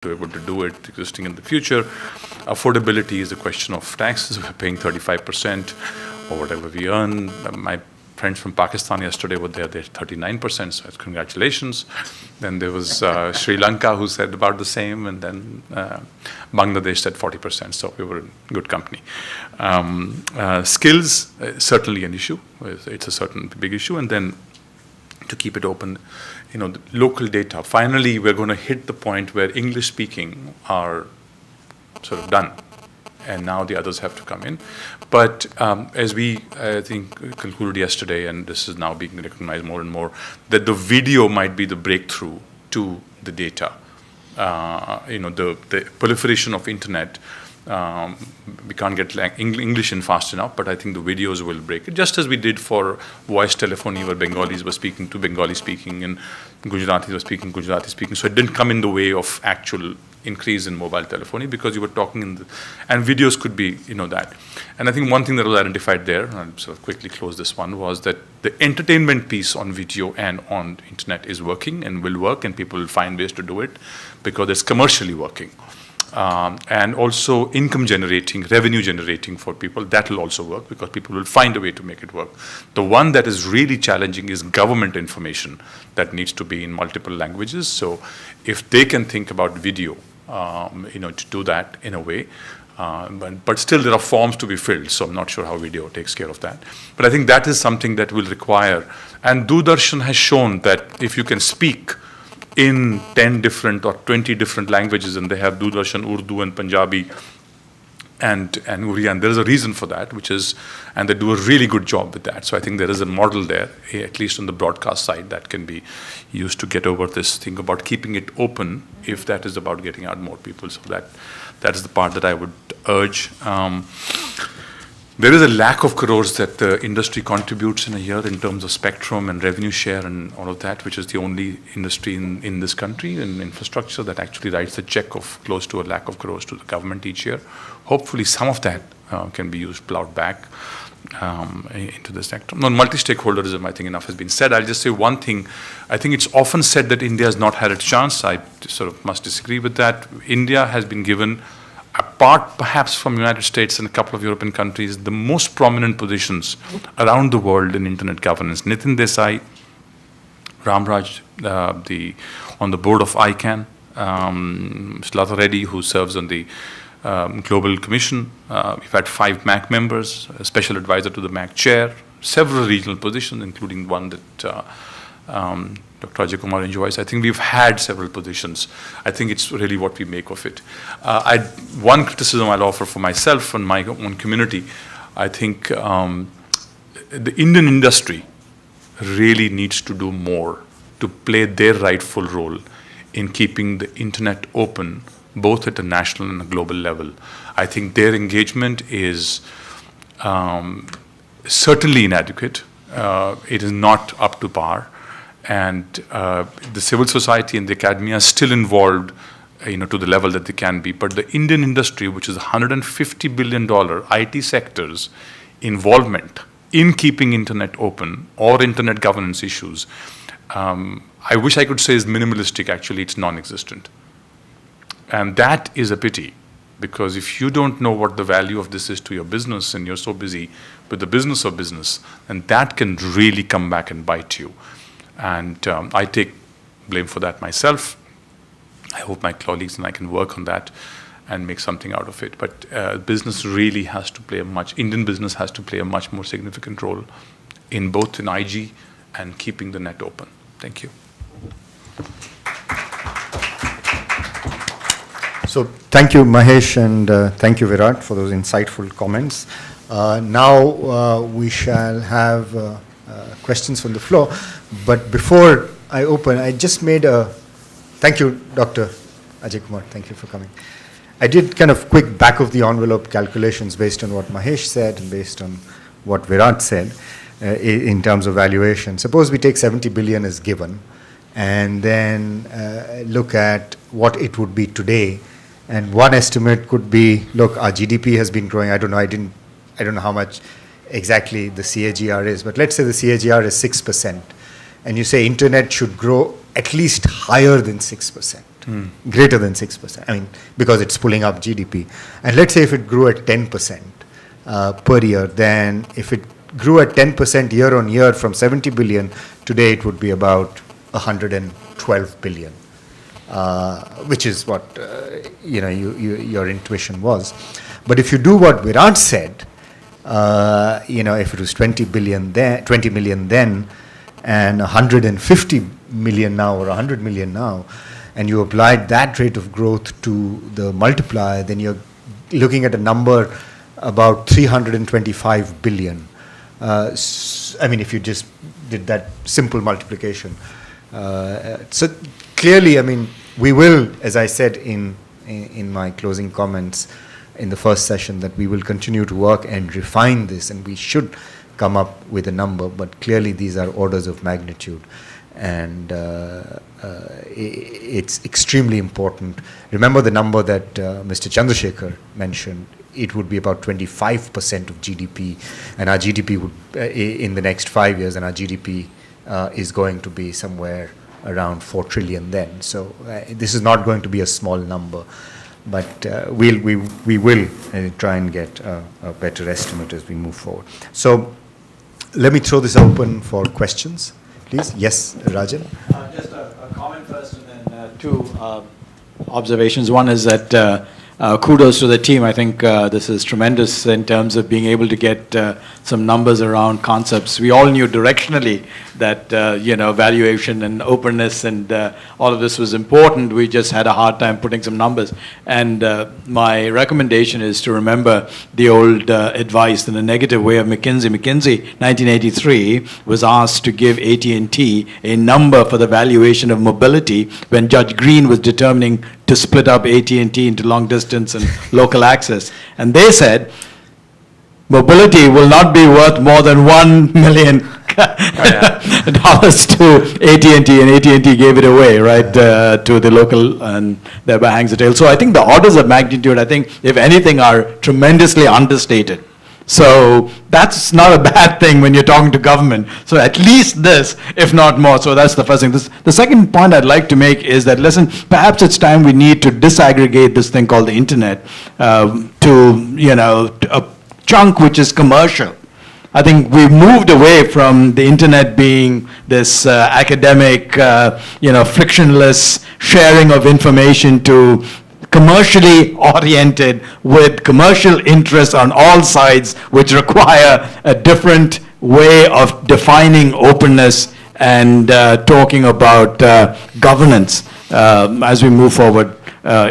to be able to do it existing in the future. Affordability is a question of taxes. We're paying 35% or whatever we earn. My friends from Pakistan yesterday were there, they're 39%, so congratulations. Then there was Sri Lanka who said about the same, and then Bangladesh said 40%, so we were in good company. Skills, certainly an issue. It's a certain big issue, and then to keep it open, the local data. Finally, we're going to hit the point where English speaking are sort of done, and now the others have to come in. But as I think, concluded yesterday, and this is now being recognized more and more, that the video might be the breakthrough to the data. The proliferation of internet, we can't get English in fast enough, but I think the videos will break it, just as we did for voice telephony, where Bengalis were speaking to Bengali speaking and Gujaratis were speaking Gujarati speaking. So it didn't come in the way of actual increase in mobile telephony, because you were talking and videos could be, that. And I think one thing that was identified there, and I'll sort of quickly close this one, was that the entertainment piece on video and on internet is working and will work, and people will find ways to do it because it's commercially working. And also income generating, revenue generating for people, that will also work because people will find a way to make it work. The one that is really challenging is government information that needs to be in multiple languages. So if they can think about video, to do that in a way, but still there are forms to be filled, so I'm not sure how video takes care of that. But I think that is something that will require, and Doordarshan has shown that if you can speak in 10 different or 20 different languages, and they have Doordarshan, Urdu and Punjabi and Uriya, and there is a reason for that, and they do a really good job with that. So I think there is a model there, at least on the broadcast side, that can be used to get over this thing about keeping it open, if that is about getting out more people. So that is the part that I would urge. There is a lack of crores that the industry contributes in a year in terms of spectrum and revenue share and all of that, which is the only industry in this country in infrastructure that actually writes a check of close to a lakh of crores to the government each year. Hopefully some of that can be used, plowed back into the sector. On multi-stakeholderism, I think enough has been said. I'll just say one thing. I think it's often said that India has not had a chance. I sort of must disagree with that. India has been given, apart perhaps from the United States and a couple of European countries, the most prominent positions around the world in internet governance. Nitin Desai, Ramraj, on the board of ICANN, Slatha Reddy, who serves on the Global Commission. We've had 5 MAC members, a special advisor to the MAC chair, several regional positions, including one that Dr. Ajay Kumar enjoys. I think we've had several positions. I think it's really what we make of it. One criticism I'll offer for myself and my own community, I think the Indian industry really needs to do more to play their rightful role in keeping the internet open, both at a national and a global level. I think their engagement is certainly inadequate. It is not up to par. And the civil society and the academia are still involved, to the level that they can be. But the Indian industry, which is $150 billion IT sector's involvement in keeping internet open or internet governance issues, I wish I could say is minimalistic. Actually, it's non-existent. And that is a pity, because if you don't know what the value of this is to your business and you're so busy with the business of business, then that can really come back and bite you. And I take blame for that myself. I hope my colleagues and I can work on that and make something out of it. But business really has to play Indian business has to play a much more significant role in both in IG and keeping the net open. Thank you. So thank you, Mahesh, and thank you, Virat, for those insightful comments. Now we shall have questions from the floor. But before I open, I just made thank you, Dr. Ajay Kumar, thank you for coming. I did kind of quick back of the envelope calculations based on what Mahesh said and based on what Virat said in terms of valuation. Suppose we take 70 billion as given and then look at what it would be today. And one estimate could be, look, our GDP has been growing. I don't know how much exactly the CAGR is, but let's say the CAGR is 6%. And you say internet should grow at least higher than 6%. greater than 6%. I mean, because it's pulling up GDP. And let's say if it grew at 10% per year, then if it grew at 10% year on year from 70 billion, today it would be about 112 billion, which is what your intuition was. But if you do what Virat said, if it was 20 million then, and 150 million now or 100 million now, and you applied that rate of growth to the multiplier, then you're looking at a number about 325 billion. If you just did that simple multiplication. So clearly, we will, as I said in my closing comments in the first session, that we will continue to work and refine this, and we should come up with a number, but clearly these are orders of magnitude, and it's extremely important. Remember the number that Mr. Chandrasekhar mentioned. It would be about 25% of GDP, and our GDP would, in the next 5 years, and our GDP is going to be somewhere around 4 trillion then. So this is not going to be a small number, but we will try and get a better estimate as we move forward. So let me throw this open for questions, please. Yes, Rajat? Just a comment first, and then two observations. One is that kudos to the team. I think this is tremendous in terms of being able to get some numbers around concepts. We all knew directionally that valuation and openness and all of this was important. We just had a hard time putting some numbers. And my recommendation is to remember the old advice in a negative way of McKinsey. McKinsey, 1983, was asked to give AT&T a number for the valuation of mobility when Judge Green was determining to split up AT&T into long distance and local access. And they said, mobility will not be worth more than $1 million dollars to AT&T, and AT&T gave it away, right, to the local, and thereby hangs the tail. So I think the orders of magnitude, I think, if anything, are tremendously understated. So that's not a bad thing when you're talking to government. So at least this, if not more. So that's the first thing. The second point I'd like to make is that, listen, perhaps it's time we need to disaggregate this thing called the internet to a chunk which is commercial. I think we've moved away from the internet being this academic, frictionless sharing of information to commercially oriented with commercial interests on all sides, which require a different way of defining openness and talking about governance as we move forward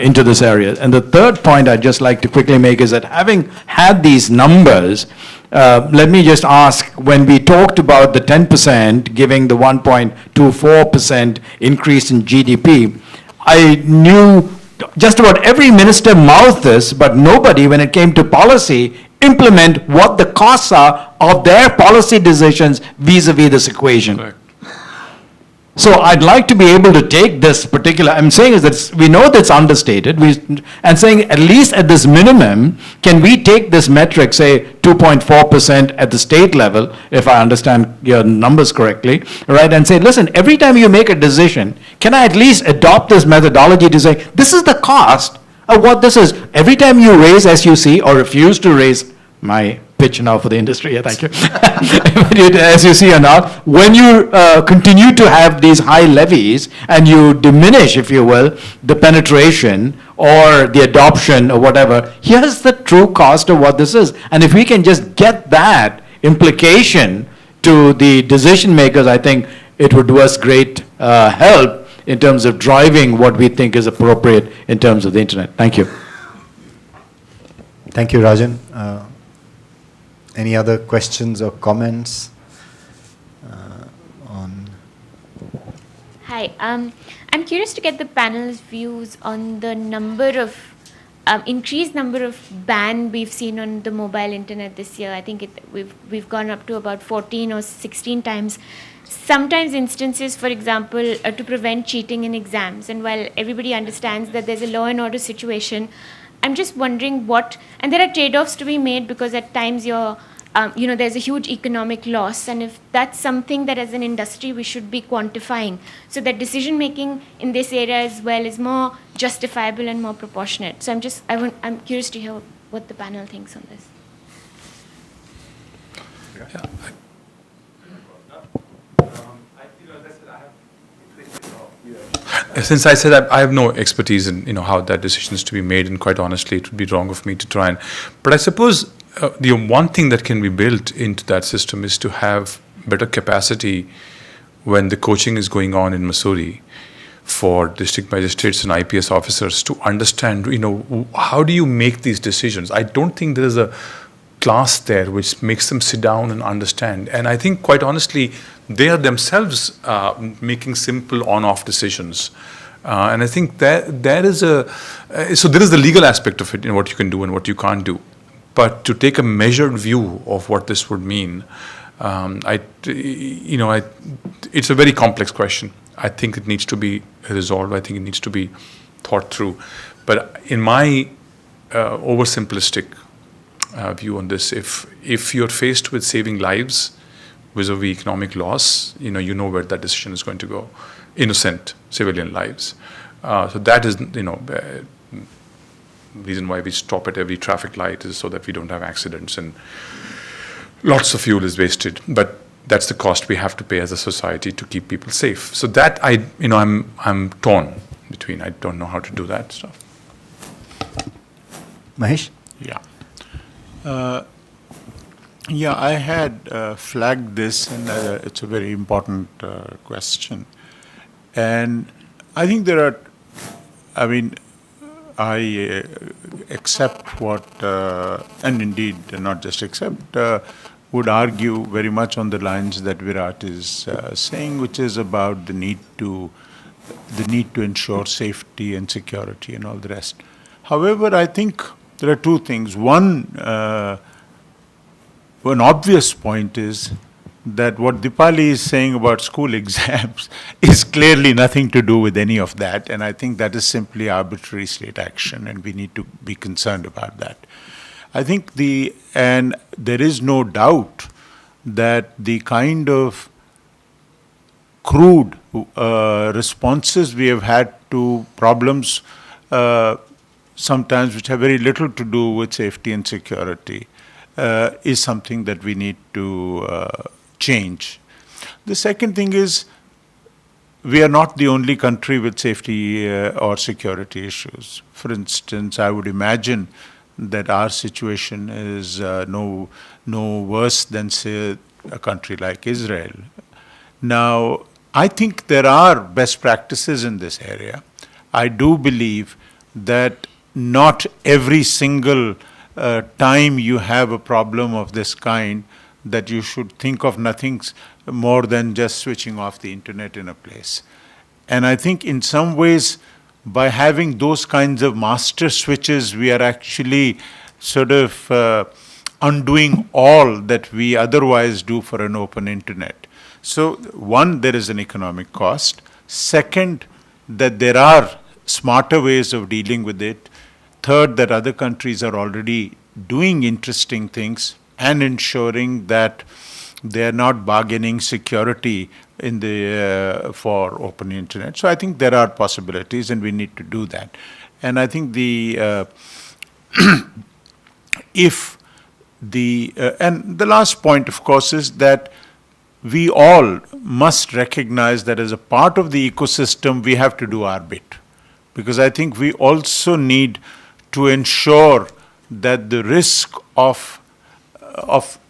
into this area. And the third point I'd just like to quickly make is that, having had these numbers, let me just ask, when we talked about the 10% giving the 1.24% increase in GDP, I knew just about every minister mouthed this, but nobody, when it came to policy, implement what the costs are of their policy decisions vis-a-vis this equation. Correct. So I'd like to be able to take this particular, I'm saying is that we know that's understated, and saying at least at this minimum, can we take this metric, say 2.4% at the state level, if I understand your numbers correctly, right, and say, listen, every time you make a decision, can I at least adopt this methodology to say, this is the cost of what this is. Every time you raise SUC or refuse to raise, my pitch now for the industry, yeah, thank you. As you see or not, when you continue to have these high levies and you diminish, if you will, the penetration or the adoption or whatever, here's the true cost of what this is. And if we can just get that implication to the decision makers, I think it would do us great help in terms of driving what we think is appropriate in terms of the internet. Thank you. Thank you, Rajan. Any other questions or comments on? Hi, I'm curious to get the panel's views on the number of increased number of ban we've seen on the mobile internet this year. I think we've gone up to about 14 or 16 times. Sometimes instances, for example, to prevent cheating in exams. And while everybody understands that there's a law and order situation, I'm just wondering and there are trade-offs to be made, because at times you're there's a huge economic loss, and if that's something that as an industry we should be quantifying, so that decision making in this area as well is more justifiable and more proportionate. So I'm curious to hear what the panel thinks on this. Since I said I have no expertise in how that decision is to be made, and quite honestly, it would be wrong of me to try and. But I suppose the one thing that can be built into that system is to have better capacity when the coaching is going on in Missouri for district magistrates and IPS officers to understand, how do you make these decisions? I don't think there is a class there which makes them sit down and understand. And I think, quite honestly, they are themselves making simple on-off decisions. And I think that there is so there is the legal aspect of it, what you can do and what you can't do. But to take a measured view of what this would mean, it's a very complex question. I think it needs to be resolved. I think it needs to be thought through. But in my oversimplistic view on this, if you're faced with saving lives vis-a-vis economic loss, you know where that decision is going to go. Innocent civilian lives. So that is, reason why we stop at every traffic light is so that we don't have accidents, and lots of fuel is wasted. But that's the cost we have to pay as a society to keep people safe. So that I'm torn between. I don't know how to do that stuff. Mahesh? Yeah. I had flagged this, and it's a very important question. And I think I accept what, and indeed not just accept, would argue very much on the lines that Virat is saying, which is about the need to ensure safety and security and all the rest. However, I think there are two things. One obvious point is that what Dipali is saying about school exams is clearly nothing to do with any of that, and I think that is simply arbitrary state action, and we need to be concerned about that. I think and there is no doubt that the kind of crude responses we have had to problems sometimes which have very little to do with safety and security is something that we need to change. The second thing is, we are not the only country with safety or security issues. For instance, I would imagine that our situation is no worse than, say, a country like Israel. Now, I think there are best practices in this area. I do believe that not every single time you have a problem of this kind, that you should think of nothing more than just switching off the internet in a place. And I think in some ways, by having those kinds of master switches, we are actually sort of undoing all that we otherwise do for an open internet. So one, there is an economic cost. Second, that there are smarter ways of dealing with it. Third, that other countries are already doing interesting things and ensuring that they are not bargaining security in for open internet. So I think there are possibilities, and we need to do that. And I think and the last point, of course, is that we all must recognize that as a part of the ecosystem, we have to do our bit. Because I think we also need to ensure that the risk of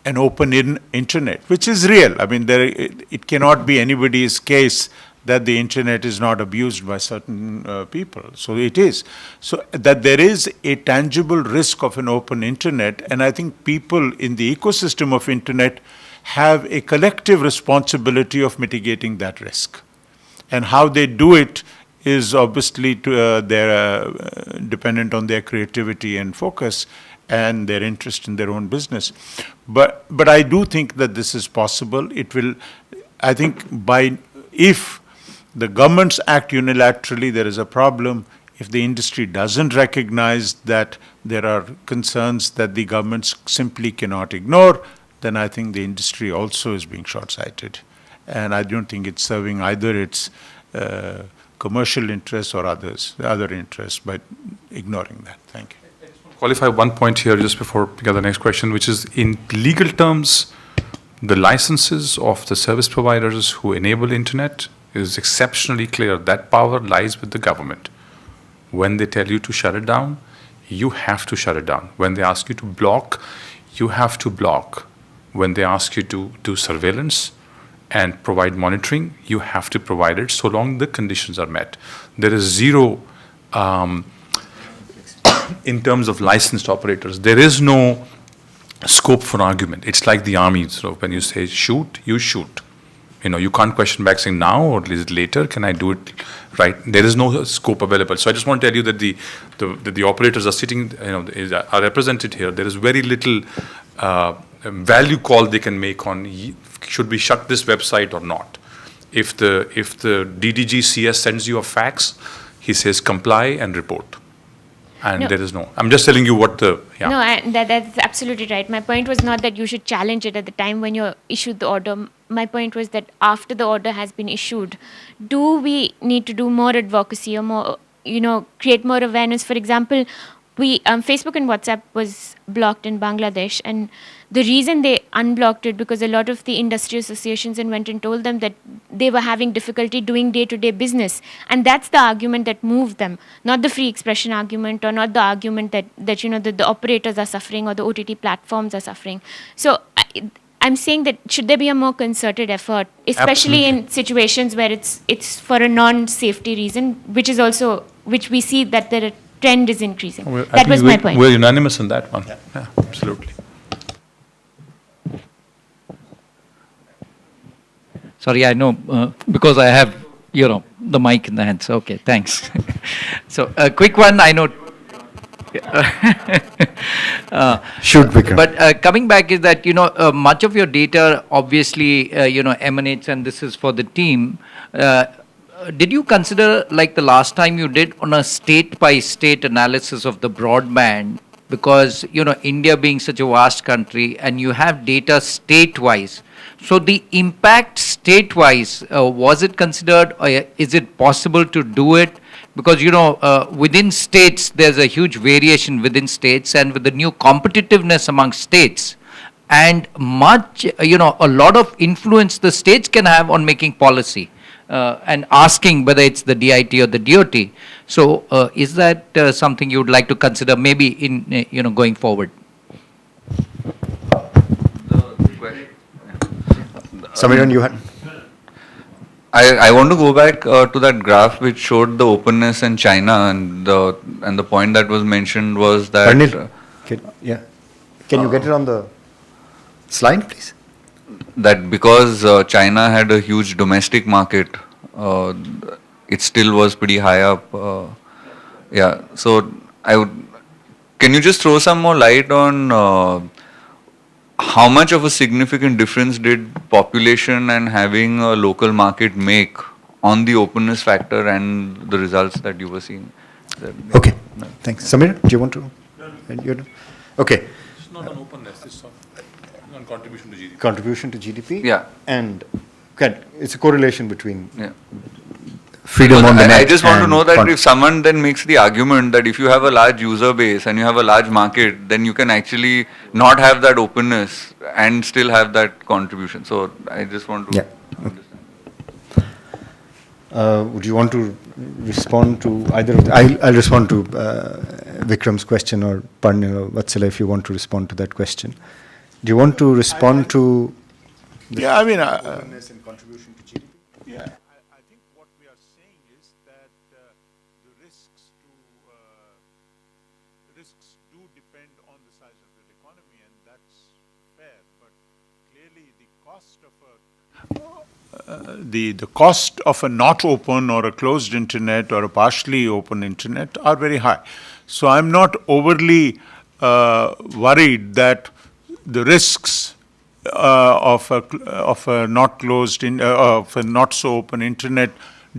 an open internet, which is real. I mean, it cannot be anybody's case that the internet is not abused by certain people. So it is. So that there is a tangible risk of an open internet, and I think people in the ecosystem of internet have a collective responsibility of mitigating that risk. And how they do it is obviously dependent on their creativity and focus and their interest in their own business. But I do think that this is possible. It will, I think, if the governments act unilaterally, there is a problem. If the industry doesn't recognize that there are concerns that the governments simply cannot ignore, then I think the industry also is being short-sighted. And I don't think it's serving either its commercial interests or other interests by ignoring that. Thank you. Qualify one point here just before we get the next question, which is in legal terms, the licenses of the service providers who enable internet is exceptionally clear. That power lies with the government. When they tell you to shut it down, you have to shut it down. When they ask you to block, you have to block. When they ask you to do surveillance and provide monitoring, you have to provide it so long the conditions are met. There is zero, in terms of licensed operators, there is no scope for argument. It's like the army. So when you say shoot, you shoot. You can't question back saying now or is it later? Can I do it right? There is no scope available. So I just want to tell you that the operators are sitting, are represented here. There is very little value call they can make on should we shut this website or not. If the DDG CS sends you a fax, he says comply and report. And there is no. I'm just telling you what the. Yeah. No, that's absolutely right. My point was not that you should challenge it at the time when you issued the order. My point was that after the order has been issued, do we need to do more advocacy or more, create more awareness? For example, Facebook and WhatsApp was blocked in Bangladesh, and the reason they unblocked it because a lot of the industry associations went and told them that they were having difficulty doing day-to-day business, and that's the argument that moved them, not the free expression argument or not the argument that the operators are suffering or the OTT platforms are suffering. So I'm saying that should there be a more concerted effort, especially in situations where it's for a non-safety reason, which we see that the trend is increasing. That was my point. We're unanimous on that one. Yeah, absolutely. Sorry, I know, because I have, the mic in the hands. Okay, thanks. So, a quick one, I know. Shoot, Vikram. But coming back is that, much of your data obviously, emanates, and this is for the team. Did you consider, like the last time you did, on a state-by-state analysis of the broadband? Because, India being such a vast country, and you have data state-wise. So the impact state-wise, was it considered, or is it possible to do it? Because, within states, there's a huge variation within states, and with the new competitiveness among states, and much, a lot of influence the states can have on making policy. And asking whether it's the DIT or the DOT. So, is that something you would like to consider maybe in, going forward? Samiran, you had? I want to go back to that graph which showed the openness in China, and the point that was mentioned was that. Can you get it on the slide, please? That because China had a huge domestic market, it still was pretty high up. So can you just throw some more light on how much of a significant difference did population and having a local market make on the openness factor and the results that you were seeing? Okay, thanks. Samir, do you want to? Okay. It's not on openness, it's on contribution to GDP. Contribution to GDP? Yeah. And it's a correlation between freedom on the net. I just want to know that if someone then makes the argument that if you have a large user base and you have a large market, then you can actually not have that openness and still have that contribution. So I just want to understand. Would you want to respond to either of I'll respond to Vikram's question, or Parnil or Vatsala if you want to respond to that question. Do you want to respond to openness and contribution to GDP? Yeah, I think what we are saying is that the risks do depend on the size of the economy, and that's fair. But clearly, the cost of a not open or a closed internet or a partially open internet are very high. So I'm not overly worried that the risks of a not closed of a not so open internet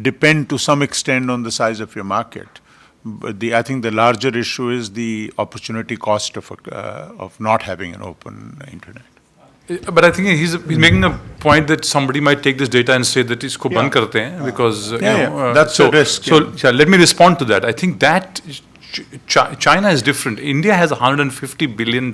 depend to some extent on the size of your market. But I think the larger issue is the opportunity cost of not having an open internet. But I think he's making a point that somebody might take this data and say that isko ban karte hain because That's a risk. So let me respond to that. I think that China is different. India has $150 billion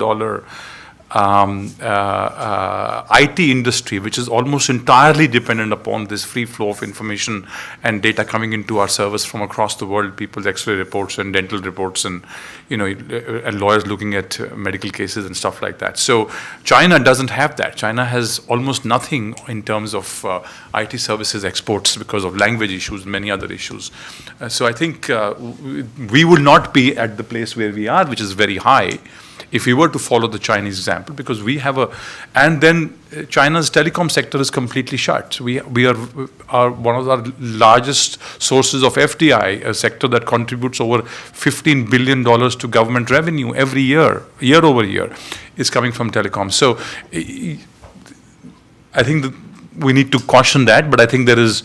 IT industry, which is almost entirely dependent upon this free flow of information and data coming into our service from across the world, people's X-ray reports and dental reports and, and lawyers looking at medical cases and stuff like that. So China doesn't have that. China has almost nothing in terms of IT services exports because of language issues, many other issues. So I think we will not be at the place where we are, which is very high, if we were to follow the Chinese example, because we have and then China's telecom sector is completely shut. We are one of our largest sources of FDI, a sector that contributes over $15 billion to government revenue every year over year, is coming from telecom. So I think that we need to caution that, but I think there is,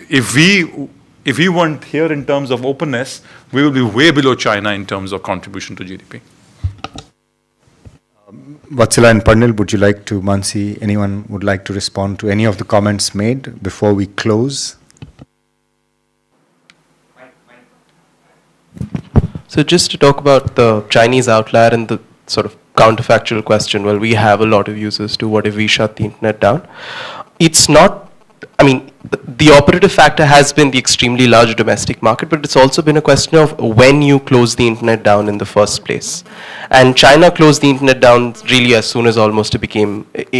if we weren't here in terms of openness, we will be way below China in terms of contribution to GDP. Vatsala and Parnil, would you like to, Mansi, anyone would like to respond to any of the comments made before we close? So just to talk about the Chinese outlier and the sort of counterfactual question, well, we have a lot of users too. What if we shut the internet down? It's not, I mean, the operative factor has been the extremely large domestic market, but it's also been a question of when you close the internet down in the first place. And China closed the internet down really as soon as almost it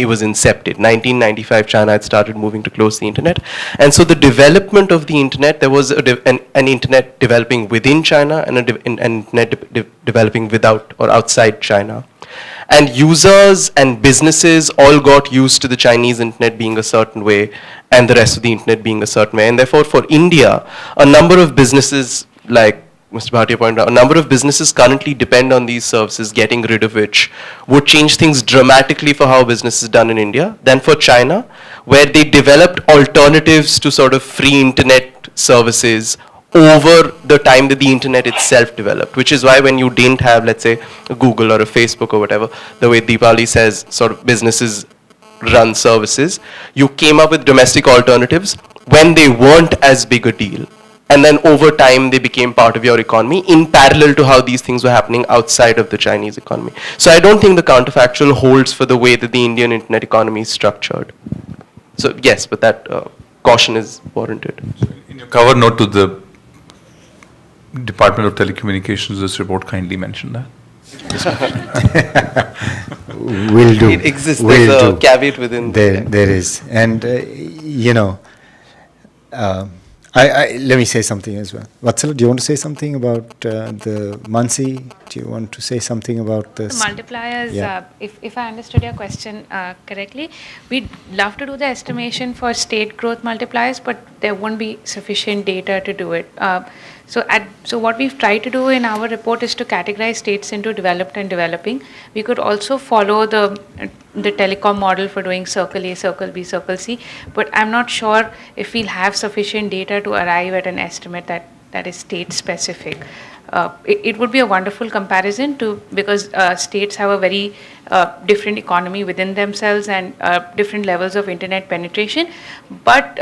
was incepted. 1995, China had started moving to close the internet. And so the development of the internet, there was an internet developing within China and an internet developing without or outside China. And users and businesses all got used to the Chinese internet being a certain way and the rest of the internet being a certain way. And therefore, for India, a number of businesses, like Mr. Bhatia pointed out, a number of businesses currently depend on these services, getting rid of which would change things dramatically for how business is done in India than for China, where they developed alternatives to sort of free internet services over the time that the internet itself developed, which is why when you didn't have, let's say, a Google or a Facebook or whatever, the way Deepali says, sort of businesses run services, you came up with domestic alternatives when they weren't as big a deal. And then over time, they became part of your economy in parallel to how these things were happening outside of the Chinese economy. So I don't think the counterfactual holds for the way that the Indian internet economy is structured. So yes, but that caution is warranted. In your cover note to the Department of Telecommunications, this report kindly mentioned that. Will do. It exists. Will There's a do. caveat within. There is. And, let me say something as well. Vatsala, do you want to say something about the Mansi? Do you want to say something about this? The multipliers, Yeah. if I understood your question correctly, we'd love to do the estimation for state growth multipliers, but there won't be sufficient data to do it. So what we've tried to do in our report is to categorize states into developed and developing. We could also follow the telecom model for doing Circle A, Circle B, Circle C, but I'm not sure if we'll have sufficient data to arrive at an estimate that is state specific. It would be a wonderful comparison because states have a very different economy within themselves and different levels of internet penetration, but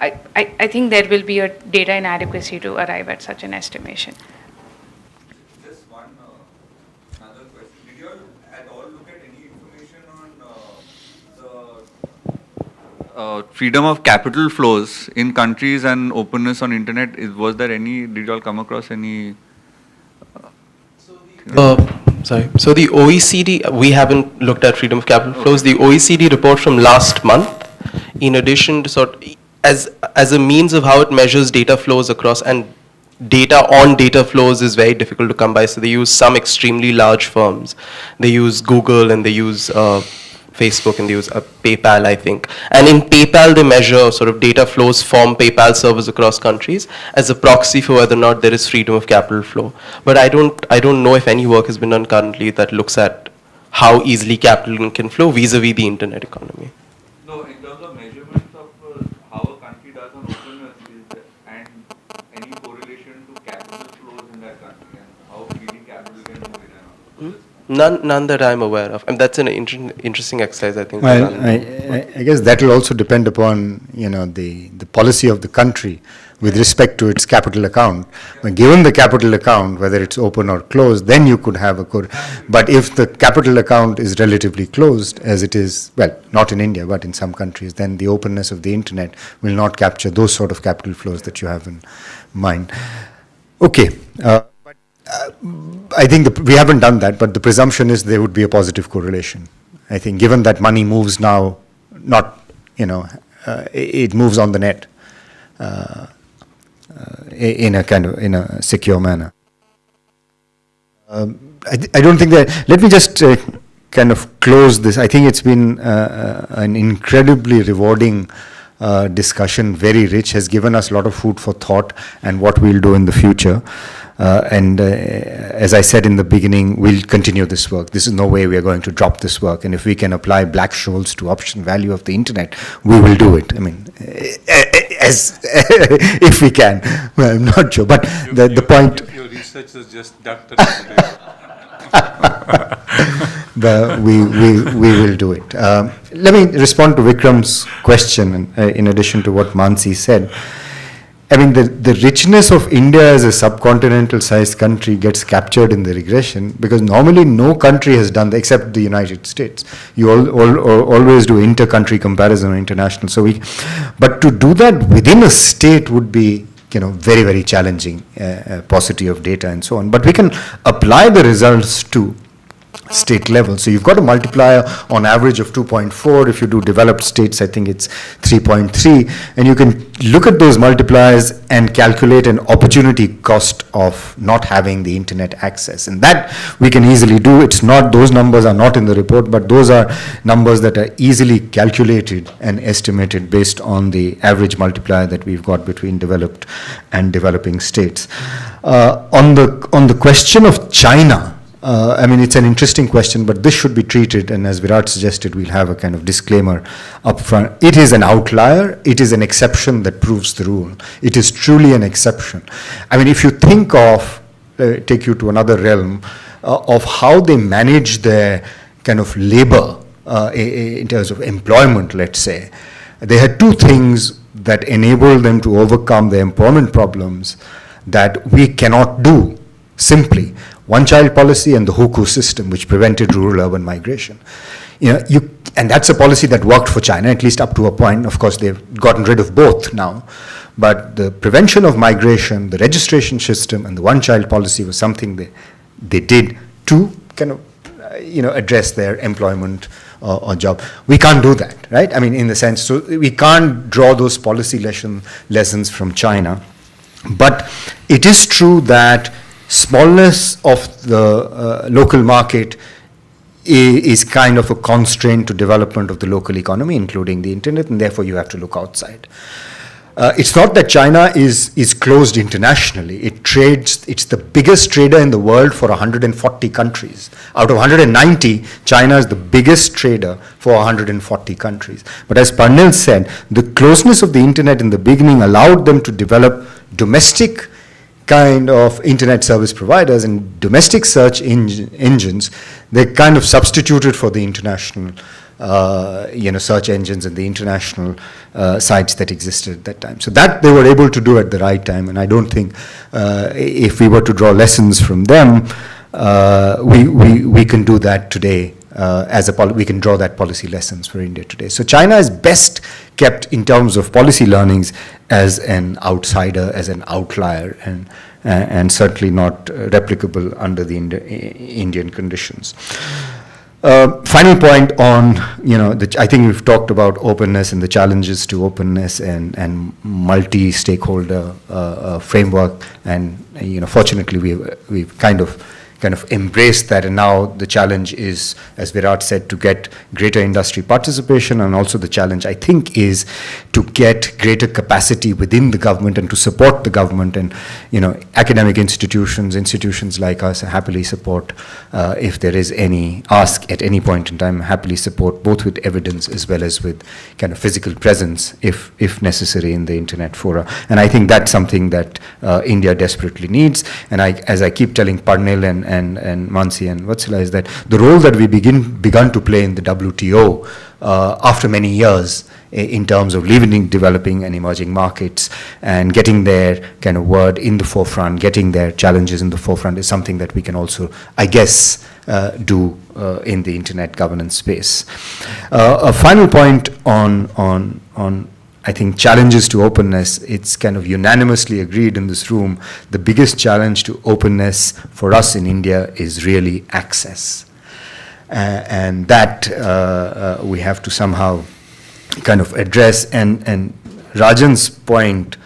I think there will be a data inadequacy to arrive at such an estimation. Just one another question. Did you all at all look at any information on the freedom of capital flows in countries and openness on internet? Was there any? Did you all come across any? Sorry. So the OECD, we haven't looked at freedom of capital flows. The OECD report from last month, in addition to as a means of how it measures data flows across, and data on data flows is very difficult to come by. So they use some extremely large firms. They use Google and they use Facebook and they use PayPal, I think. And in PayPal, they measure sort of data flows from PayPal servers across countries as a proxy for whether or not there is freedom of capital flow. But I don't know if any work has been done currently that looks at how easily capital can flow vis-a-vis the internet economy. No, in terms of measurements of how a country does on openness and any correlation to capital flows in that country and how freely capital can move in and out. None that I'm aware of. And that's an interesting exercise, I think. Well, I guess that will also depend upon, the policy of the country with respect to its capital account. But given the capital account, whether it's open or closed, then you could have a good. But if the capital account is relatively closed, as it is, well, not in India, but in some countries, then the openness of the internet will not capture those sort of capital flows that you have in mind. Okay. I think we haven't done that, but the presumption is there would be a positive correlation. I think given that money moves now, it moves on the net in a secure manner. I don't think that. Let me just kind of close this. I think it's been an incredibly rewarding discussion, very rich, has given us a lot of food for thought and what we'll do in the future. And as I said in the beginning, we'll continue this work. This is no way we are going to drop this work. And if we can apply Black-Scholes to option value of the internet, we will do it. I mean, as if we can. Well, I'm not sure. But the point... Your research is just ducked. We will do it. Let me respond to Vikram's question in addition to what Mansi said. I mean, the richness of India as a subcontinental-sized country gets captured in the regression because normally no country has done that except the United States. You always do inter-country comparison or international. But to do that within a state would be, very, very challenging, paucity of data and so on. But we can apply the results to state level. So you've got a multiplier on average of 2.4. If you do developed states, I think it's 3.3. And you can look at those multipliers and calculate an opportunity cost of not having the internet access. And that we can easily do. Those numbers are not in the report, but those are numbers that are easily calculated and estimated based on the average multiplier that we've got between developed and developing states. On the question of China, I mean, it's an interesting question, but this should be treated, and as Virat suggested, we'll have a kind of disclaimer up front. It is an outlier. It is an exception that proves the rule. It is truly an exception. I mean, if you think of, take you to another realm, of how they manage their kind of labor in terms of employment, let's say, they had two things that enabled them to overcome their employment problems that we cannot do simply. One-child policy and the Hukou system, which prevented rural-urban migration. And that's a policy that worked for China, at least up to a point. Of course, they've gotten rid of both now. But the prevention of migration, the registration system, and the one-child policy was something they did to kind of, address their employment or job. We can't do that, right? I mean, in the sense, so we can't draw those policy lessons from China. But it is true that smallness of the local market is kind of a constraint to development of the local economy, including the internet, and therefore you have to look outside. It's not that China is closed internationally. It trades, it's the biggest trader in the world for 140 countries. Out of 190, China is the biggest trader for 140 countries. But as Parnil said, the closeness of the internet in the beginning allowed them to develop domestic kind of internet service providers and domestic search engines. They kind of substituted for the international search engines and the international sites that existed at that time. So that they were able to do at the right time, and I don't think if we were to draw lessons from them, we can do that today. We can draw that policy lessons for India today. So China is best kept in terms of policy learnings as an outsider, as an outlier, and certainly not replicable under the Indian conditions. Final point on, I think we've talked about openness and the challenges to openness and multi-stakeholder framework, and fortunately we've kind of embraced that, and now the challenge is, as Virat said, to get greater industry participation, and also the challenge, I think, is to get greater capacity within the government and to support the government, and academic institutions like us happily support if there is any ask at any point in time, happily support both with evidence as well as with kind of physical presence if necessary in the internet fora. And I think that's something that India desperately needs, and as I keep telling Parnil and Mansi and Vatsila, is that the role that we begun to play in the WTO after many years in terms of leading developing and emerging markets and getting their kind of word in the forefront, getting their challenges in the forefront, is something that we can also, I guess, do in the internet governance space. A final point on I think challenges to openness. It's kind of unanimously agreed in this room, the biggest challenge to openness for us in India is really access. And that we have to somehow kind of address. And Rajan's point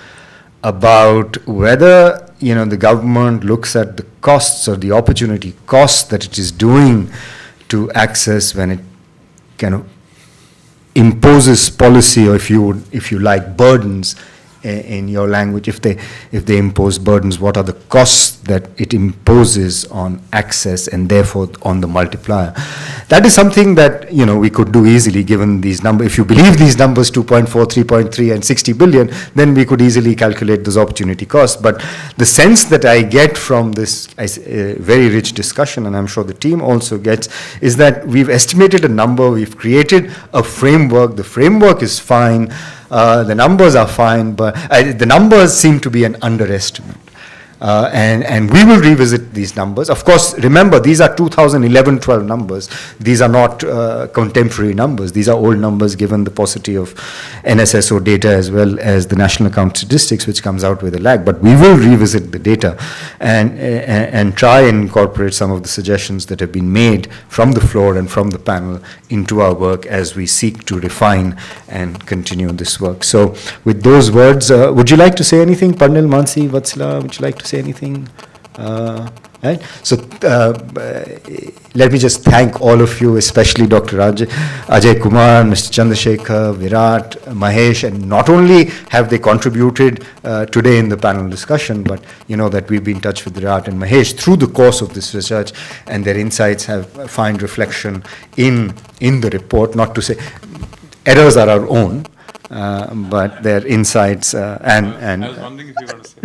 about whether, you know, the government looks at the costs or the opportunity costs that it is doing to access when it kind of imposes policy, or if you like, burdens in your language. If they impose burdens, what are the costs that it imposes on access and therefore on the multiplier? That is something that, you know, we could do easily given these numbers. If you believe these numbers, 2.4, 3.3 and 60 billion, then we could easily calculate those opportunity costs. But the sense that I get from this very rich discussion, and I'm sure the team also gets, is that we've estimated a number, we've created a framework, the framework is fine, the numbers are fine, but the numbers seem to be an underestimate. And we will revisit these numbers. Of course, remember, these are 2011-12 numbers. These are not contemporary numbers. These are old numbers given the paucity of NSSO data as well as the National Account Statistics, which comes out with a lag. But we will revisit the data and try and incorporate some of the suggestions that have been made from the floor and from the panel into our work as we seek to refine and continue this work. So with those words, would you like to say anything? Pandil, Mansi, Vatsila, would you like to say anything? Right? So let me just thank all of you, especially Dr. Ajay, Kumar, Mr. Chandrasekhar, Virat, Mahesh, and not only have they contributed today in the panel discussion, but you know that we've been in touch with Virat and Mahesh through the course of this research, and their insights find reflection in the report. Not to say errors are our own, but their insights and I was wondering if you were to say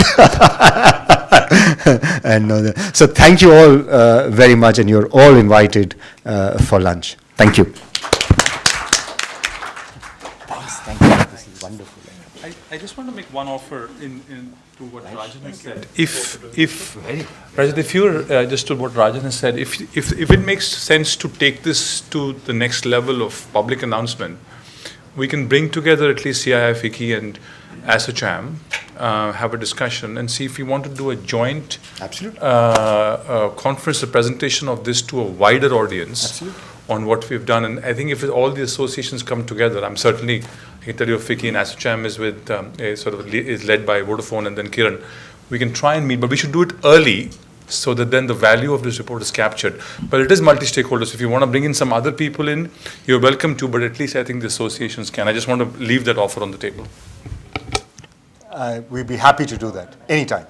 and so thank you all very much, and you're all invited for lunch. Thank you. Thanks. Thank you. This is wonderful. I just want to make one offer to what Rajan has said. If Rajat, if you're just to what Rajan has said, if it makes sense to take this to the next level of public announcement, we can bring together at least CII, FICCI, and ASSOCHAM, have a discussion and see if we want to do a joint conference, a presentation of this to a wider audience on what we've done. And I think if all the associations come together, I can tell you FICCI and ASSOCHAM is with is led by Vodafone and then Kiran. We can try and meet, but we should do it early so that then the value of this report is captured. But it is multi-stakeholders. If you want to bring in some other people in, you're welcome to, but at least I think the associations can. I just want to leave that offer on the table. We'd be happy to do that anytime.